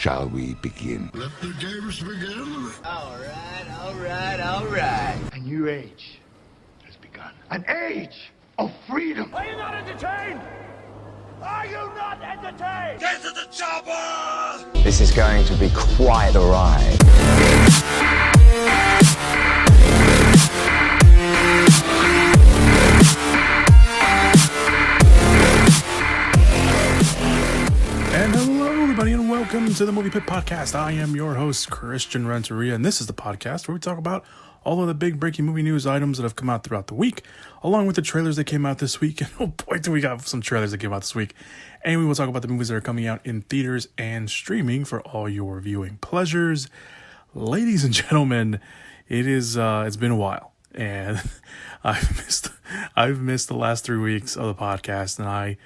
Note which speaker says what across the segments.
Speaker 1: shall we begin?
Speaker 2: Let the games begin.
Speaker 3: All right.
Speaker 4: A new age has begun. An age of freedom.
Speaker 5: Are you not entertained? Are you not entertained?
Speaker 2: Get to the chopper!
Speaker 6: This is going to be quite a ride.
Speaker 7: And hello, everybody, and welcome to the Movie Pit Podcast. I am your host, Christian Renteria, and this is the podcast where we talk about all of the big breaking movie news items that have come out throughout the week, along with the trailers that came out this week. And oh boy, do we got some trailers that came out this week. And we will talk about the movies that are coming out in theaters and streaming for all your viewing pleasures. Ladies and gentlemen, it's been a while, and I've missed the last 3 weeks of the podcast, and I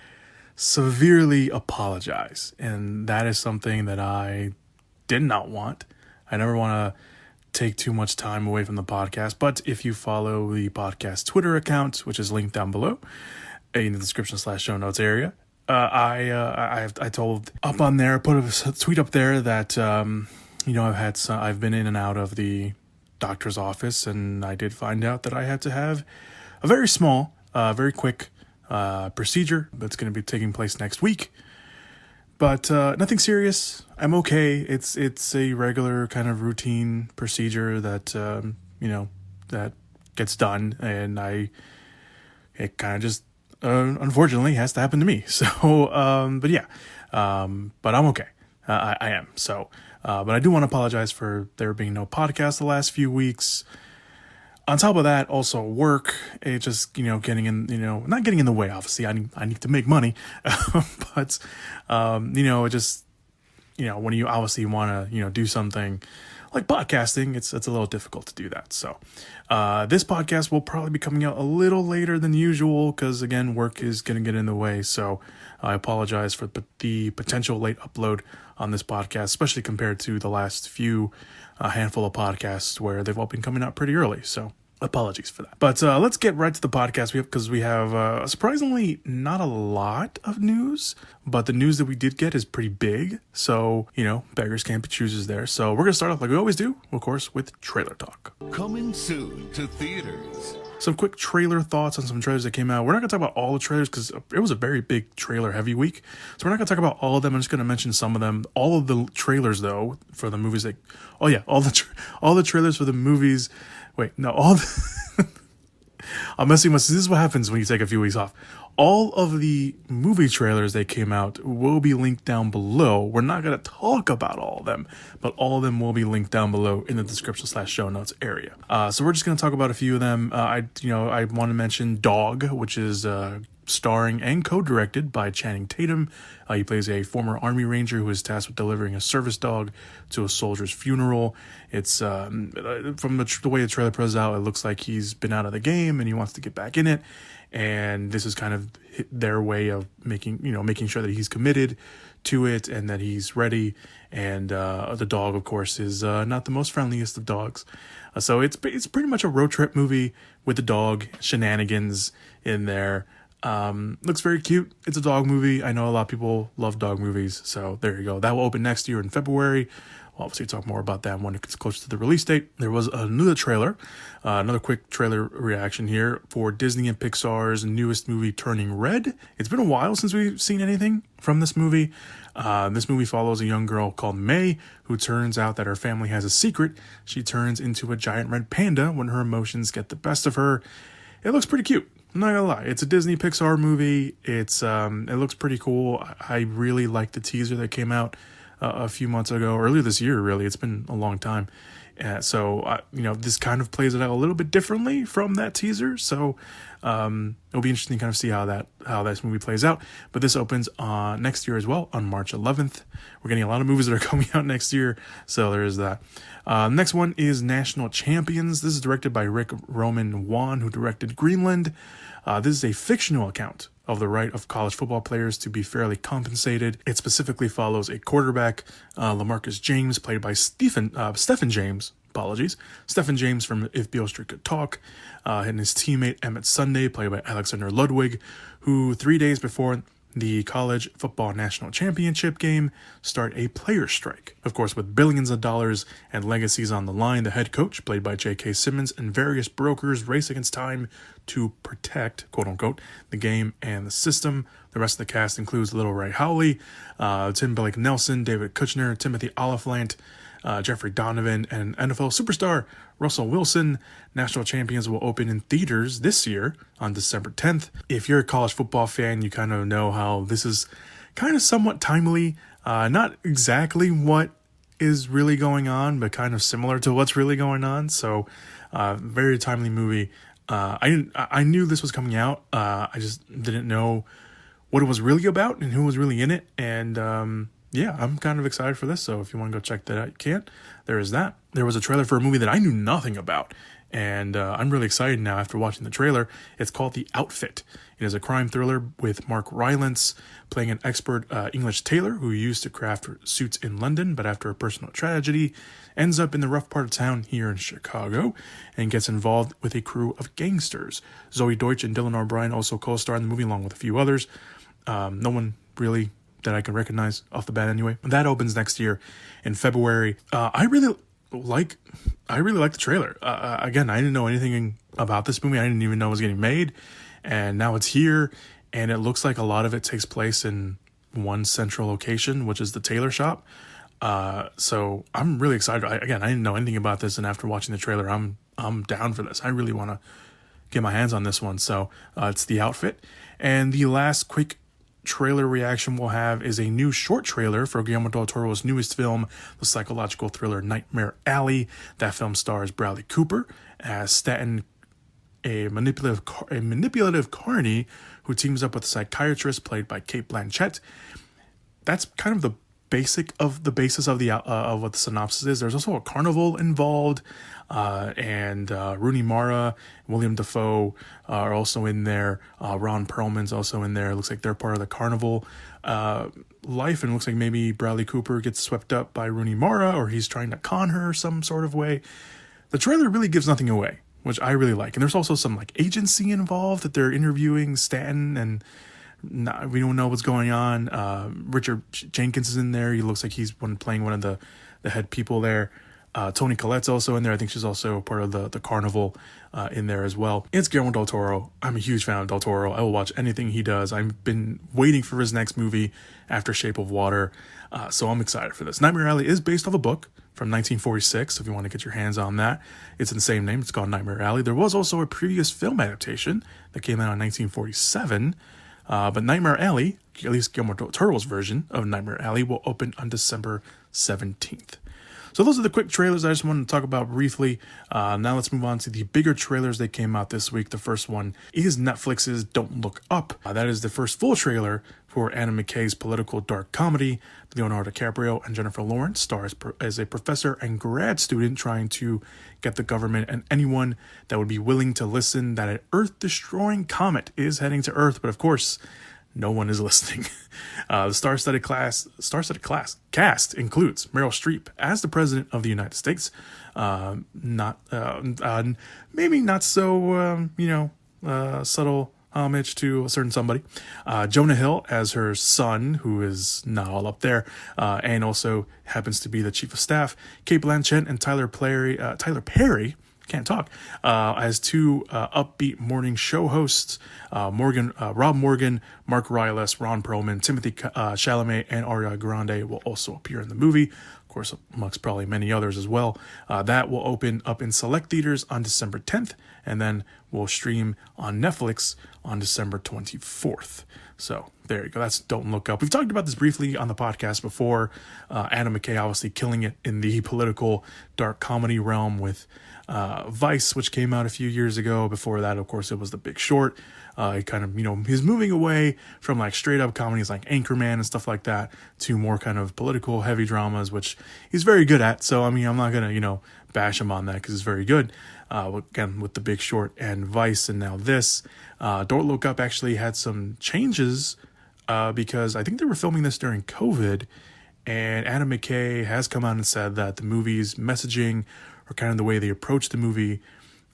Speaker 7: severely apologize. And that is something that I did not want. I never want to take too much time away from the podcast, but if you follow the podcast Twitter account, which is linked down below in the description / show notes area, I told up on there, put a tweet up there that I've been in and out of the doctor's office, and I did find out that I had to have a very small, very quick procedure that's going to be taking place next week, but nothing serious. I'm okay. It's a regular kind of routine procedure that that gets done, and it kind of just unfortunately has to happen to me. So but I'm okay. I am. So but I do want to apologize for there being no podcast the last few weeks. On top of that, also work, it just, getting in, not getting in the way, obviously, I need to make money, but, it just, when you obviously want to, do something like podcasting, it's a little difficult to do that. So, this podcast will probably be coming out a little later than usual, because again, work is going to get in the way. So I apologize for the potential late upload on this podcast, especially compared to the last few a handful of podcasts where they've all been coming out pretty early. So apologies for that. But let's get right to the podcast because we have surprisingly not a lot of news, but the news that we did get is pretty big. So, beggars can't be choosers there. So we're going to start off like we always do, of course, with trailer talk.
Speaker 2: Coming soon to theaters.
Speaker 7: Some quick trailer thoughts on some trailers that came out. We're not going to talk about all the trailers because it was a very big trailer heavy week. So we're not going to talk about all of them. I'm just going to mention some of them. All of the trailers, though, for the movies that... Oh, yeah. All the trailers for the movies... Wait, no. I'm messing with... This is what happens when you take a few weeks off. All of the movie trailers that came out will be linked down below. We're not going to talk about all of them, but all of them will be linked down below in the description / show notes area. So we're just going to talk about a few of them. I want to mention Dog, which is starring and co-directed by Channing Tatum. He plays a former Army Ranger who is tasked with delivering a service dog to a soldier's funeral. It's from the way the trailer plays out, it looks like he's been out of the game and he wants to get back in it. And this is kind of their way of making sure that he's committed to it and that he's ready. And the dog, of course, is not the most friendliest of dogs. So it's pretty much a road trip movie with the dog shenanigans in there. Looks very cute. It's a dog movie. I know a lot of people love dog movies. So there you go. That will open next year in February. We'll obviously talk more about that when it gets closer to the release date. There was another trailer, another quick trailer reaction here for Disney and Pixar's newest movie, Turning Red. It's been a while since we've seen anything from this movie. This movie follows a young girl called May, who turns out that her family has a secret. She turns into a giant red panda when her emotions get the best of her. It looks pretty cute. I'm not gonna lie. It's a Disney Pixar movie. It looks pretty cool. I really like the teaser that came out a few months ago, earlier this year, really. It's been a long time. So this kind of plays it out a little bit differently from that teaser. So it'll be interesting to kind of see how this movie plays out. But this opens next year as well, on March 11th. We're getting a lot of movies that are coming out next year. So there is that. Next one is National Champions. This is directed by Rick Roman Wan, who directed Greenland. This is a fictional account of the right of college football players to be fairly compensated. It specifically follows a quarterback, LaMarcus James, played by Stephen James. Stephen James from If Beale Street Could Talk, and his teammate Emmett Sunday, played by Alexander Ludwig, who 3 days before the college football national championship game start a player strike. Of course, with billions of dollars and legacies on the line, the head coach, played by J.K. Simmons, and various brokers race against time to protect, quote unquote, the game and the system. The rest of the cast includes Little Ray Howley, Tim Blake Nelson, David Kushner, Timothy Oliphant, Jeffrey Donovan, and NFL superstar Russell Wilson. National Champions will open in theaters this year on December 10th. If you're a college football fan, you kind of know how this is kind of somewhat timely. Not exactly what is really going on, but kind of similar to what's really going on. So, very timely movie. I knew this was coming out. I just didn't know what it was really about and who was really in it. And, yeah, I'm kind of excited for this. So if you want to go check that out, you can. There is that. There was a trailer for a movie that I knew nothing about. And I'm really excited now after watching the trailer. It's called The Outfit. It is a crime thriller with Mark Rylance playing an expert English tailor who used to craft suits in London, but after a personal tragedy, ends up in the rough part of town here in Chicago and gets involved with a crew of gangsters. Zoe Deutsch and Dylan O'Brien also co-star in the movie along with a few others. No one really that I can recognize off the bat anyway. That opens next year in February. I really like the trailer. Again, I didn't know anything about this movie. I didn't even know it was getting made. And now it's here. And it looks like a lot of it takes place in one central location, which is the tailor shop. So I'm really excited. I didn't know anything about this. And after watching the trailer, I'm down for this. I really want to get my hands on this one. So it's The Outfit. And the last quick trailer reaction we'll have is a new short trailer for Guillermo del Toro's newest film, the psychological thriller Nightmare Alley. That film stars Bradley Cooper as Stanton, a manipulative carny who teams up with a psychiatrist played by Cate Blanchett. That's kind of the basis of what the synopsis is. There's also a carnival involved, and Rooney Mara, William Dafoe are also in there. Ron Perlman's also in there. It looks like they're part of the carnival life, and it looks like maybe Bradley Cooper gets swept up by Rooney Mara, or he's trying to con her some sort of way. The trailer really gives nothing away, which I really like. And there's also some like agency involved that they're interviewing Stanton, and we don't know what's going on. Richard Jenkins is in there. He looks like he's playing one of the head people there. Toni Collette's also in there. I think she's also part of the carnival in there as well. It's Guillermo del Toro. I'm a huge fan of del Toro. I will watch anything he does. I've been waiting for his next movie after Shape of Water. So I'm excited for this. Nightmare Alley is based off a book from 1946. If you want to get your hands on that, it's in the same name. It's called Nightmare Alley. There was also a previous film adaptation that came out in 1947. But Nightmare Alley, at least Guillermo del Toro's version of Nightmare Alley, will open on December 17th. So those are the quick trailers I just wanted to talk about briefly. Now let's move on to the bigger trailers that came out this week. The first one is Netflix's Don't Look Up. That is the first full trailer for Adam McKay's political dark comedy. Leonardo DiCaprio and Jennifer Lawrence stars as a professor and grad student trying to get the government and anyone that would be willing to listen that an Earth-destroying comet is heading to Earth. But of course, no one is listening. The star-studded cast includes Meryl Streep as the President of the United States. Maybe not so, subtle homage to a certain somebody. Jonah Hill as her son, who is not all up there, and also happens to be the chief of staff. Cate Blanchett and Tyler Perry, can't talk, as two upbeat morning show hosts. Rob Morgan, Mark Rylance, Ron Perlman, Timothy Chalamet, and Ariana Grande will also appear in the movie. Of course, amongst probably many others as well. That will open up in select theaters on December 10th, and then will stream on Netflix on December 24th. So there you go. That's Don't Look Up. We've talked about this briefly on the podcast before. Adam McKay obviously killing it in the political dark comedy realm with Vice, which came out a few years ago. Before that, of course, it was The Big Short. He kind of, he's moving away from like straight up comedies like Anchorman and stuff like that to more kind of political heavy dramas, which he's very good at. So, I mean, I'm not going to, bash him on that because it's very good. Again, with The Big Short and Vice, and now this. Don't Look Up actually had some changes because I think they were filming this during COVID, and Adam McKay has come out and said that the movie's messaging, or kind of the way they approach the movie,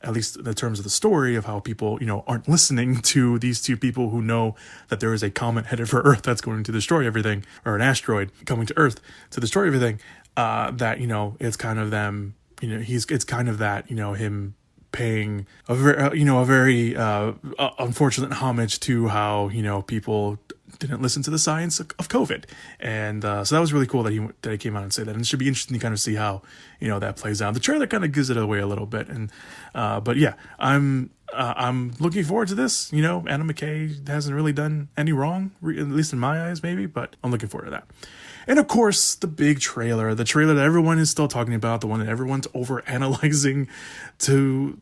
Speaker 7: at least in terms of the story of how people, aren't listening to these two people who know that there is a comet headed for Earth that's going to destroy everything, or an asteroid coming to Earth to destroy everything. That, it's kind of them, it's kind of that, him paying a very unfortunate homage to how, people didn't listen to the science of COVID. And so that was really cool that he came out and said that. And it should be interesting to kind of see how, that plays out. The trailer kind of gives it away a little bit. And but yeah, I'm looking forward to this. Adam McKay hasn't really done any wrong, at least in my eyes, maybe, but I'm looking forward to that. And of course, the big trailer, the trailer that everyone is still talking about, the one that everyone's over-analyzing to,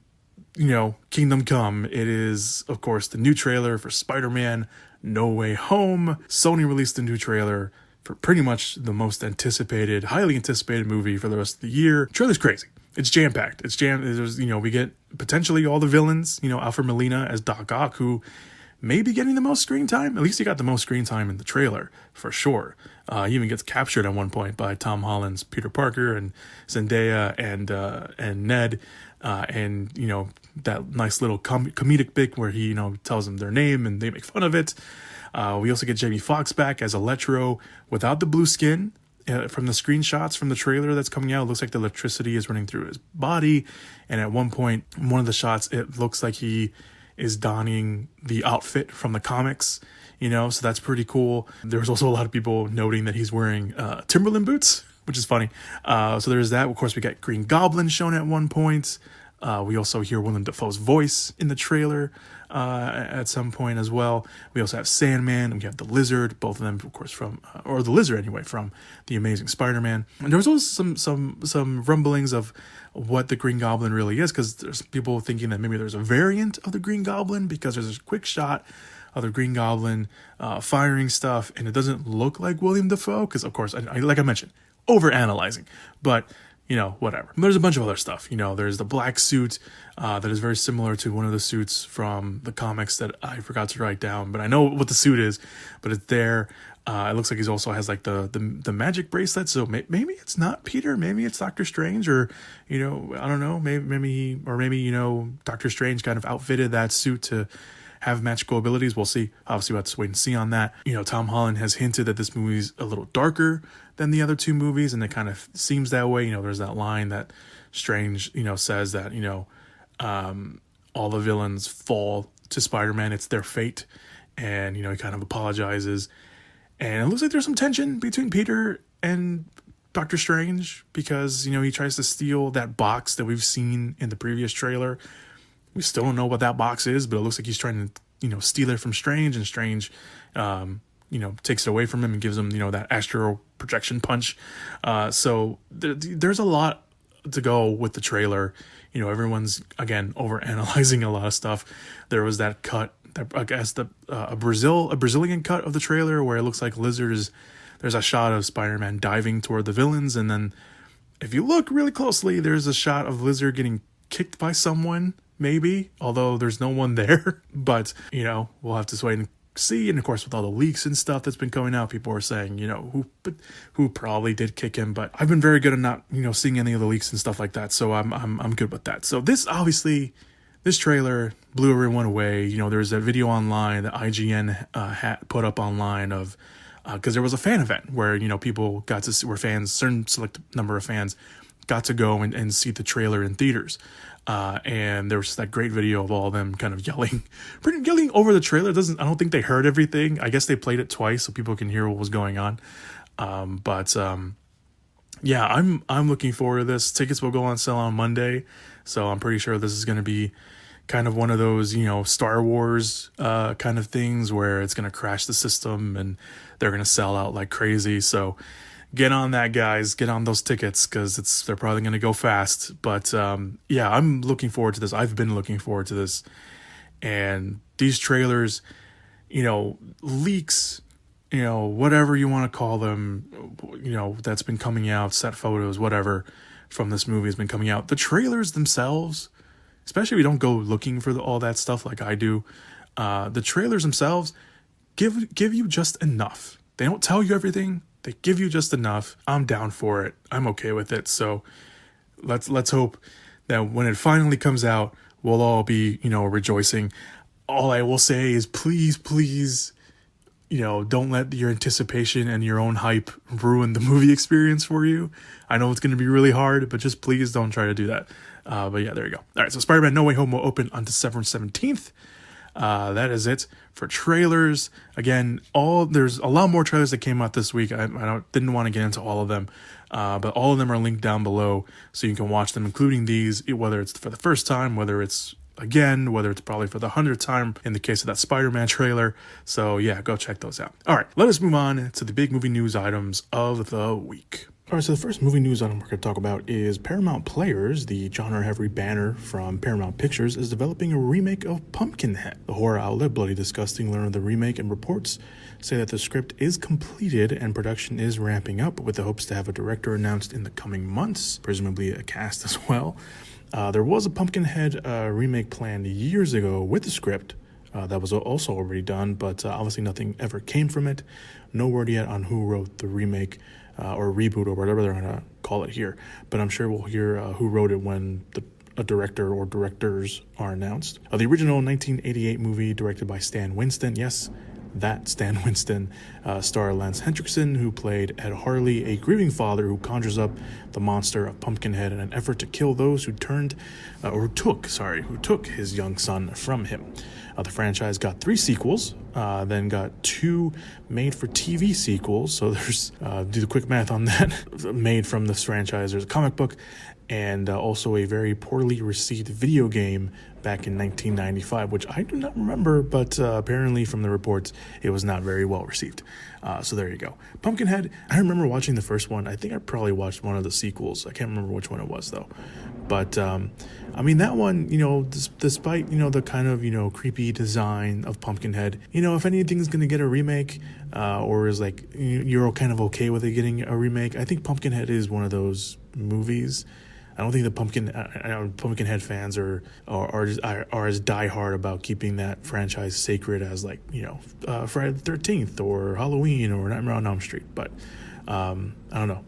Speaker 7: Kingdom Come. It is, of course, the new trailer for Spider-Man No Way Home. Sony released a new trailer for pretty much the most anticipated, highly anticipated movie for the rest of the year. The trailer's crazy. It's jam-packed. There's, we get potentially all the villains, Alfred Molina as Doc Ock, who may be getting the most screen time. At least he got the most screen time in the trailer, for sure. He even gets captured at one point by Tom Holland's Peter Parker and Zendaya and Ned. And, that nice little comedic bit where he, tells them their name and they make fun of it. We also get Jamie Foxx back as Electro without the blue skin. From the screenshots from the trailer that's coming out, it looks like the electricity is running through his body. And at one point, in one of the shots, it looks like he is donning the outfit from the comics, so that's pretty cool. There's also a lot of people noting that he's wearing Timberland boots, which is funny. So there's that. Of course, we got Green Goblin shown at one point. We also hear Willem Dafoe's voice in the trailer at some point as well. We also have Sandman, and we have the Lizard, both of them, of course, or the Lizard anyway, from The Amazing Spider-Man. And there was also some rumblings of what the Green Goblin really is, because there's people thinking that maybe there's a variant of the Green Goblin, because there's a quick shot of the Green Goblin firing stuff, and it doesn't look like William Dafoe, because, of course, like I mentioned, over-analyzing, but whatever. There's a bunch of other stuff. There's the black suit that is very similar to one of the suits from the comics that I forgot to write down, but I know what the suit is, but it's there. It looks like he also has like the magic bracelet, so maybe it's not Peter, maybe it's Doctor Strange, or I don't know, maybe Doctor Strange kind of outfitted that suit to have magical abilities. We'll see. Obviously, we'll have to wait and see on that. Tom Holland has hinted that this movie's a little darker than the other two movies, and it kind of seems that way. There's that line that Strange, says that, all the villains fall to Spider-Man. It's their fate. And, he kind of apologizes. And it looks like there's some tension between Peter and Doctor Strange, because, he tries to steal that box that we've seen in the previous trailer. We still don't know what that box is, but it looks like he's trying to, steal it from Strange, and Strange, takes it away from him and gives him, that astral projection punch. So there's a lot to go with the trailer. Everyone's, again, over-analyzing a lot of stuff. There was that cut, I guess, a Brazilian cut of the trailer where it looks like there's a shot of Spider-Man diving toward the villains, and then if you look really closely, there's a shot of Lizard getting kicked by someone, maybe, although there's no one there. But, we'll have to wait and see. And of course, with all the leaks and stuff that's been coming out, people are saying, who probably did kick him. But I've been very good at not, seeing any of the leaks and stuff like that. So I'm good with that. So this trailer blew everyone away. There's a video online that IGN had put up online of, because there was a fan event where, people got to see, where fans, certain select number of fans got to go and see the trailer in theaters. And there was that great video of all of them kind of yelling over the trailer. I don't think they heard everything. I guess they played it twice so people can hear what was going on. Yeah, I'm looking forward to this. Tickets will go on sale on Monday, so I'm pretty sure this is going to be kind of one of those, Star Wars kind of things where it's going to crash the system and they're going to sell out like crazy. So get on that, guys. Get on those tickets, because they're probably going to go fast. But yeah, I'm looking forward to this. I've been looking forward to this. And these trailers, leaks, whatever you want to call them, that's been coming out, set photos, whatever, from this movie has been coming out. The trailers themselves, especially if you don't go looking for all that stuff like I do, the trailers themselves give you just enough. They don't tell you everything. They give you just enough. I'm down for it. I'm okay with it. So let's hope that when it finally comes out, we'll all be, rejoicing. All I will say is please, don't let your anticipation and your own hype ruin the movie experience for you. I know it's going to be really hard, but just please don't try to do that. But yeah, there you go. All right, so Spider-Man No Way Home will open on December 17th. That is it for trailers. Again, there's a lot more trailers that came out this week. I didn't want to get into all of them, but all of them are linked down below, so you can watch them, including these, whether it's for the first time, whether it's probably for the 100th time in the case of that Spider-Man trailer. So yeah, go check those out. All right, let us move on to the big movie news items of the week. All right, so the first movie news item we're going to talk about is Paramount Players, the genre-heavy banner from Paramount Pictures, is developing a remake of Pumpkinhead. The horror outlet Bloody Disgusting learned of the remake, and reports say that the script is completed and production is ramping up, with the hopes to have a director announced in the coming months, presumably a cast as well. There was a Pumpkinhead remake planned years ago with the script that was also already done, but obviously nothing ever came from it. No word yet on who wrote the remake or reboot or whatever they're going to call it here, but I'm sure we'll hear who wrote it when a director or directors are announced. The original 1988 movie, directed by Stan Winston, yes, that Stan Winston, starred Lance Henriksen, who played Ed Harley, a grieving father who conjures up the monster of Pumpkinhead in an effort to kill those who took his young son from him. The franchise got 3 sequels, then got 2 made-for-TV sequels. So there's, do the quick math on that, made from this franchise. There's a comic book and also a very poorly received video game back in 1995, which I do not remember, but apparently from the reports, it was not very well received. So there you go. Pumpkinhead, I remember watching the first one. I think I probably watched one of the sequels. I can't remember which one it was, though. But, that one, despite, the kind of, creepy design of Pumpkinhead, if anything's going to get a remake, or is like, you're kind of okay with it getting a remake, I think Pumpkinhead is one of those movies. I don't think the Pumpkinhead fans are as diehard about keeping that franchise sacred as Friday the 13th or Halloween or Nightmare on Elm Street. But I don't know.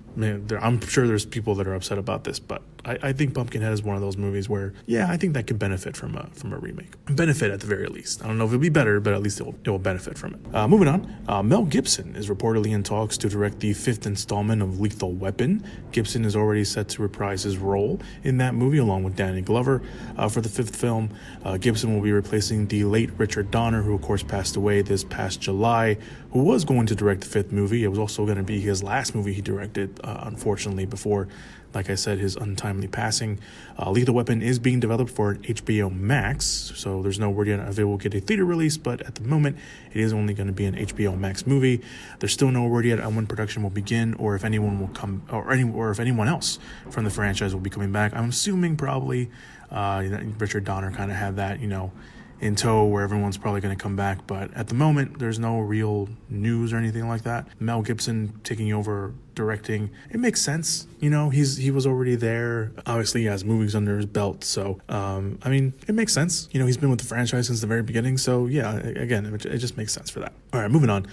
Speaker 7: I'm sure there's people that are upset about this, but I think Pumpkinhead is one of those movies where, I think that could benefit from a remake. Benefit at the very least. I don't know if it'll be better, but at least it will benefit from it. Moving on, Mel Gibson is reportedly in talks to direct the 5th installment of Lethal Weapon. Gibson is already set to reprise his role in that movie along with Danny Glover. For the 5th film, Gibson will be replacing the late Richard Donner, who of course passed away this past July, who was going to direct the 5th movie. It was also going to be his last movie he directed, unfortunately, before, like I said, his untimely passing. Lethal Weapon is being developed for HBO Max, so there's no word yet if it will get a theater release, but at the moment, it is only going to be an HBO Max movie. There's still no word yet on when production will begin, or if anyone will come, or if anyone else from the franchise will be coming back. I'm assuming probably Richard Donner kind of had that, in tow, where everyone's probably going to come back, but at the moment there's no real news or anything like that. Mel Gibson taking over directing, it makes sense. He was already there. Obviously he has movies under his belt, so it makes sense. He's been with the franchise since the very beginning, so yeah, again, it just makes sense for that. All right, moving on.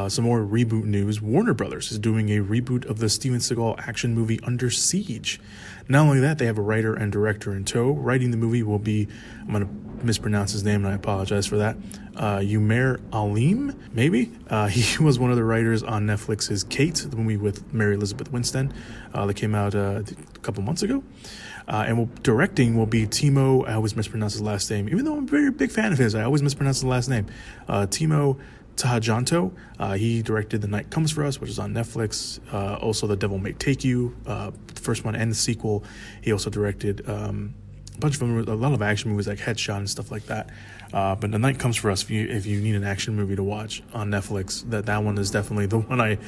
Speaker 7: Some more reboot news. Warner Brothers is doing a reboot of the Steven Seagal action movie Under Siege. Not only that, they have a writer and director in tow. Writing the movie will be, I'm going to mispronounce his name and I apologize for that, Umair Alim, maybe? He was one of the writers on Netflix's Kate, the movie with Mary Elizabeth Winstead that came out a couple months ago. And directing will be Timo, I always mispronounce his last name, even though I'm a very big fan of his, I always mispronounce his last name. Timo Tahajanto. He directed The Night Comes For Us, which is on Netflix. Also The Devil May Take You, the first one and the sequel. He also directed a lot of action movies like Headshot and stuff like that. But The Night Comes For Us, if you need an action movie to watch on Netflix, that one is definitely the one I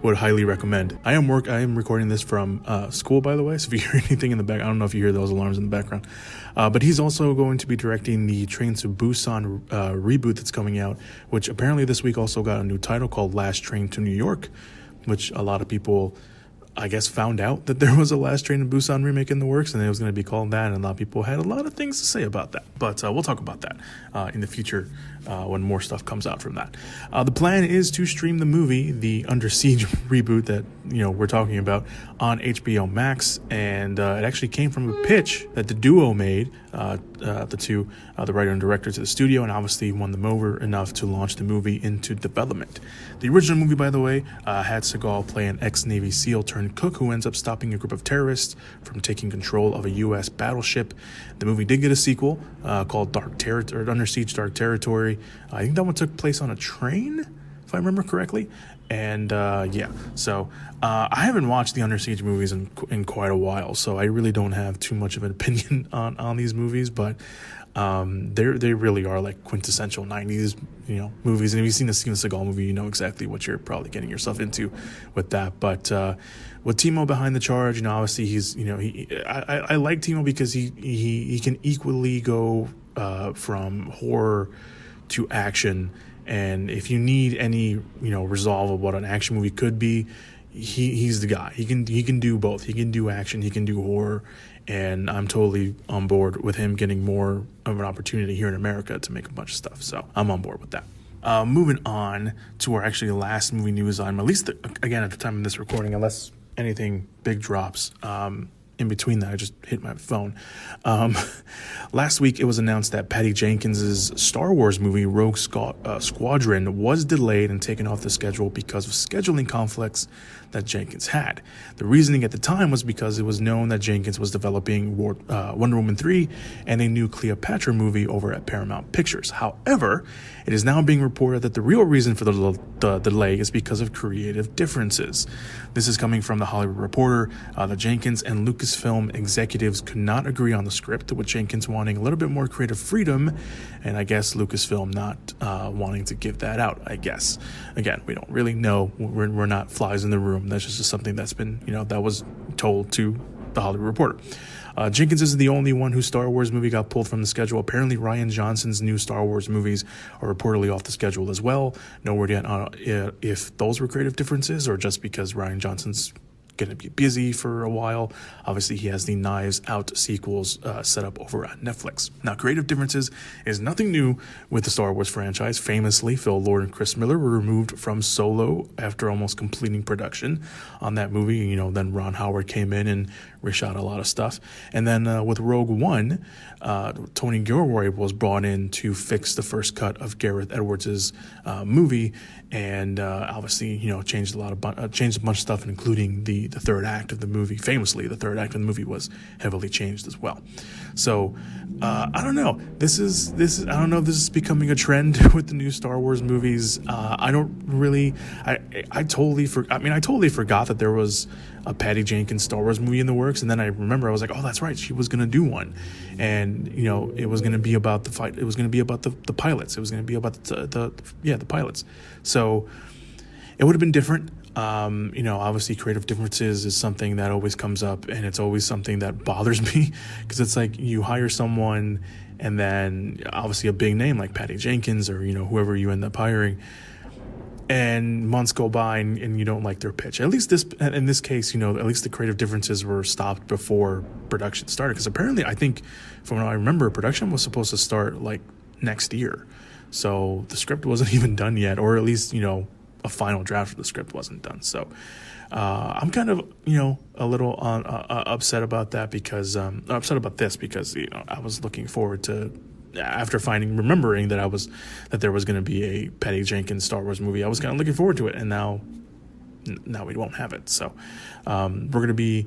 Speaker 7: would highly recommend. I am recording this from school, by the way, so if you hear anything in the back, I don't know if you hear those alarms in the background. But he's also going to be directing the Train to Busan reboot that's coming out, which apparently this week also got a new title called Last Train to New York, which a lot of people, I guess, found out that there was a Last Train to Busan remake in the works, and it was going to be called that, and a lot of people had a lot of things to say about that. But we'll talk about that in the future when more stuff comes out from that. The plan is to stream the movie, the Under Siege reboot that we're talking about on HBO Max, and it actually came from a pitch that the duo made, the two, the writer and director, to the studio, and obviously won them over enough to launch the movie into development. The original movie, by the way, had Seagal play an ex-Navy SEAL turned cook who ends up stopping a group of terrorists from taking control of a U.S. battleship. The movie did get a sequel called Under Siege Dark Territory. I think that one took place on a train, if I remember correctly. And so I haven't watched the Under Siege movies in quite a while, so I really don't have too much of an opinion on these movies, but they really are like quintessential 90s movies. And if you've seen the Steven Seagal movie, you know exactly what you're probably getting yourself into with that. But with Timo behind the charge, obviously he's I like Timo because he can equally go from horror to action. And if you need any, resolve of what an action movie could be, he's the guy. He can do both. He can do action. He can do horror. And I'm totally on board with him getting more of an opportunity here in America to make a bunch of stuff. So I'm on board with that. Moving on to our actually last movie news item, at least again at the time of this recording, unless anything big drops. In between that, I just hit my phone. Last week, it was announced that Patty Jenkins' Star Wars movie, Rogue Squadron, was delayed and taken off the schedule because of scheduling conflicts that Jenkins had. The reasoning at the time was because it was known that Jenkins was developing Wonder Woman 3 and a new Cleopatra movie over at Paramount Pictures. However, it is now being reported that the real reason for the delay is because of creative differences. This is coming from The Hollywood Reporter. The Jenkins and Lucasfilm executives could not agree on the script, with Jenkins wanting a little bit more creative freedom, and I guess Lucasfilm not wanting to give that out, I guess. Again, we don't really know. We're not flies in the room. That's just something that's been, that was told to The Hollywood Reporter. Jenkins isn't the only one whose Star Wars movie got pulled from the schedule. Apparently, Rian Johnson's new Star Wars movies are reportedly off the schedule as well. No word yet on if those were creative differences or just because Rian Johnson's going to be busy for a while. Obviously, he has the Knives Out sequels set up over at Netflix. Now, creative differences is nothing new with the Star Wars franchise. Famously, Phil Lord and Chris Miller were removed from Solo after almost completing production on that movie. Then Ron Howard came in and reshot a lot of stuff. And then with Rogue One, Tony Gilroy was brought in to fix the first cut of Gareth Edwards' movie, and obviously, changed a bunch of stuff, including the third act of the movie. Famously, the third act of the movie was heavily changed as well. So I don't know. This is I don't know if this is becoming a trend with the new Star Wars movies. I totally forgot that there was a Patty Jenkins Star Wars movie in the works, and then I remember I was like, oh, that's right, she was gonna do one, and it was gonna be about the fight. It was gonna be about the pilots. It was gonna be about the pilots. So it would have been different. Obviously creative differences is something that always comes up, and it's always something that bothers me because it's like you hire someone and then obviously a big name like Patty Jenkins or whoever you end up hiring, and months go by and you don't like their pitch. At least in this case, at least the creative differences were stopped before production started, because apparently, I think from what I remember, production was supposed to start like next year, so the script wasn't even done yet, or at least a final draft of the script wasn't done. So I'm kind of a little upset about that because I was looking forward to, after remembering that there was going to be a Patty Jenkins Star Wars movie. I was kind of looking forward to it, and now we won't have it. So we're going to be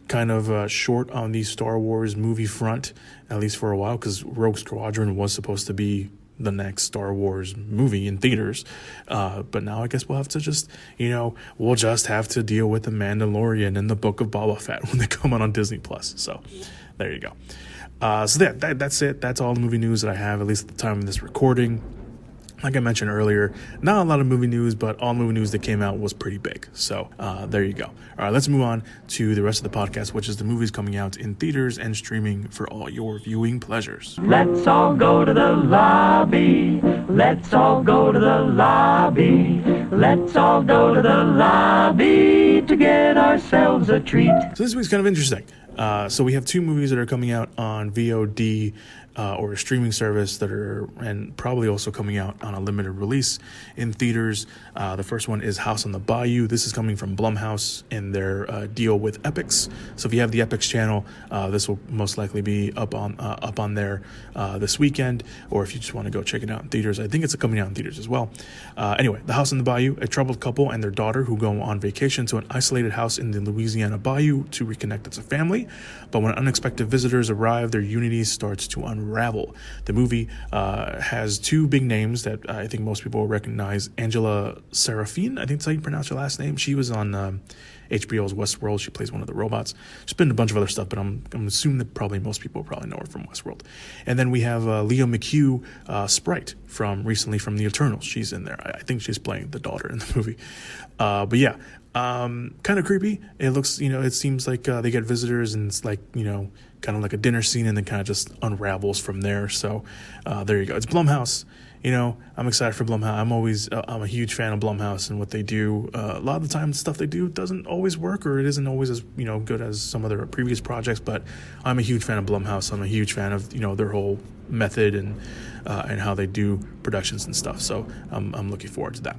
Speaker 7: kind of short on the Star Wars movie front, at least for a while, because Rogue Squadron was supposed to be the next Star Wars movie in theaters, but now I guess we'll have to just have to deal with The Mandalorian and the Book of Boba Fett when they come out on Disney Plus. So there you go. So that's it. That's all the movie news that I have, at least at the time of this recording. Like I mentioned earlier, not a lot of movie news, but all movie news that came out was pretty big. So there you go. All right, let's move on to the rest of the podcast, which is the movies coming out in theaters and streaming for all your viewing pleasures.
Speaker 1: Let's all go to the lobby. Let's all go to the lobby. Let's all go to the lobby to get ourselves a treat.
Speaker 7: So this week's kind of interesting. So we have 2 movies that are coming out on VOD or a streaming service and probably also coming out on a limited release in theaters. The first one is House on the Bayou. This is coming from Blumhouse in their deal with Epix. So if you have the Epix channel, this will most likely be up on there this weekend, or if you just want to go check it out in theaters, I think it's coming out in theaters as well. Anyway, The House on the Bayou, a troubled couple and their daughter who go on vacation to an isolated house in the Louisiana Bayou to reconnect as a family. But when unexpected visitors arrive, their unity starts to unravel. The movie has 2 big names that I think most people will recognize. Angela Serafine, I think that's how you pronounce her last name. She was on HBO's Westworld. She plays one of the robots. She's been in a bunch of other stuff, but I'm assuming that probably most people probably know her from Westworld. And then we have Leo McHugh, Sprite, recently from The Eternals. She's in there. I think she's playing the daughter in the movie. But yeah, kind of creepy. It looks, it seems like they get visitors and it's like, kind of like a dinner scene and then kind of just unravels from there. So there you go. It's Blumhouse. I'm excited for Blumhouse. I'm a huge fan of Blumhouse and what they do. A lot of the time, the stuff they do doesn't always work, or it isn't always as good as some of their previous projects. But I'm a huge fan of Blumhouse. I'm a huge fan of their whole method and how they do productions and stuff. So I'm looking forward to that.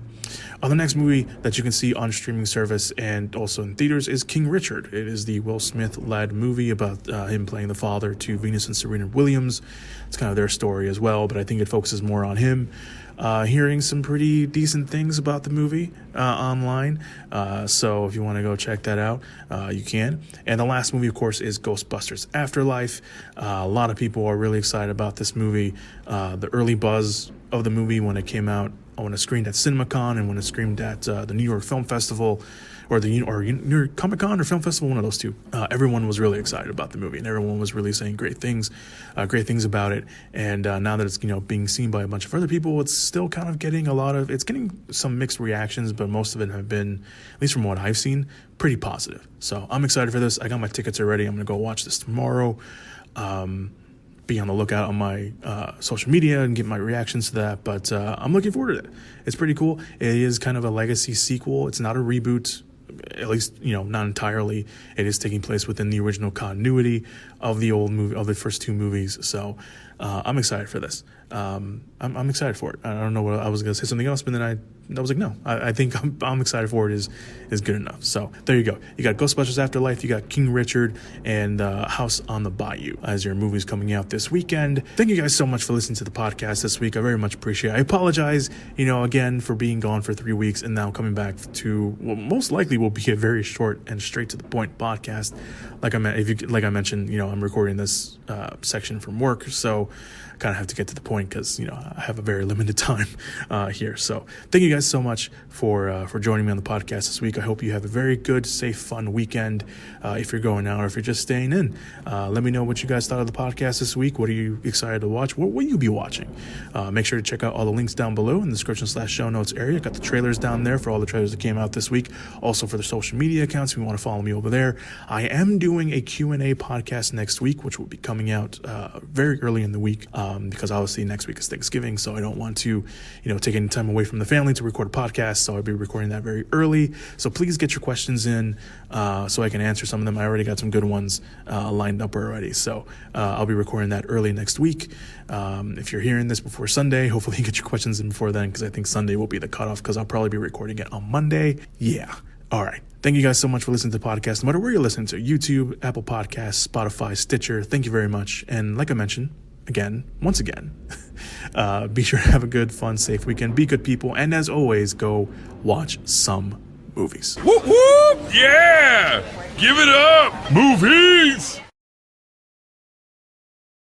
Speaker 7: The next movie that you can see on streaming service and also in theaters is King Richard. It is the Will Smith-led movie about him playing the father to Venus and Serena Williams. It's kind of their story as well, but I think it focuses more on him. Hearing some pretty decent things about the movie online. So if you want to go check that out, you can. And the last movie, of course, is Ghostbusters Afterlife. A lot of people are really excited about this movie. The early buzz of the movie when it came out, when it screened at CinemaCon and when it screened at the New York Film Festival, or New York Comic Con or Film Festival, one of those two. Everyone was really excited about the movie, and everyone was really saying great things about it. And now that it's being seen by a bunch of other people, it's still kind of getting getting some mixed reactions, but most of it have been, at least from what I've seen, pretty positive. So I'm excited for this. I got my tickets already. I'm gonna go watch this tomorrow. Be on the lookout on my social media and get my reactions to that. But I'm looking forward to it. It's pretty cool. It is kind of a legacy sequel. It's not a reboot, at least, not entirely. It is taking place within the original continuity of the old movie, of the first 2 movies. So I'm excited for this. I'm excited for it. I don't know what I was going to say something else, but then I was like, no, I think I'm excited for it is good enough. So there you go. You got Ghostbusters Afterlife, you got King Richard, and House on the Bayou as your movies coming out this weekend. Thank you guys so much for listening to the podcast this week. I very much appreciate it. I apologize, again, for being gone for 3 weeks and now coming back to what most likely will be a very short and straight to the point podcast. Like I mentioned, I'm recording this section from work, so I kind of have to get to the point because I have a very limited time here. So thank you guys so much for joining me on the podcast this week. I hope you have a very good, safe, fun weekend if you're going out or if you're just staying in. Let me know what you guys thought of the podcast this week. What are you excited to watch? What will you be watching? Make sure to check out all the links down below in the description/show notes area. Got the trailers down there for all the trailers that came out this week. Also for the social media accounts, if you want to follow me over there. I am doing a Q&A podcast next week, which will be coming out very early in the week because obviously next week is Thanksgiving, so I don't want to take any time away from the family to record a podcast, so I'll be recording that very early. So please get your questions in so I can answer some of them. I already got some good ones lined up already, so I'll be recording that early next week. If you're hearing this before Sunday, hopefully you get your questions in before then, because I think Sunday will be the cutoff, because I'll probably be recording it on Monday. Yeah. All right. Thank you guys so much for listening to the podcast, no matter where you're listening to, YouTube, Apple Podcasts, Spotify, Stitcher. Thank you very much. And like I mentioned, once again, be sure to have a good, fun, safe weekend. Be good people. And as always, go watch some movies.
Speaker 2: Whoop whoop! Yeah! Give it up! Movies!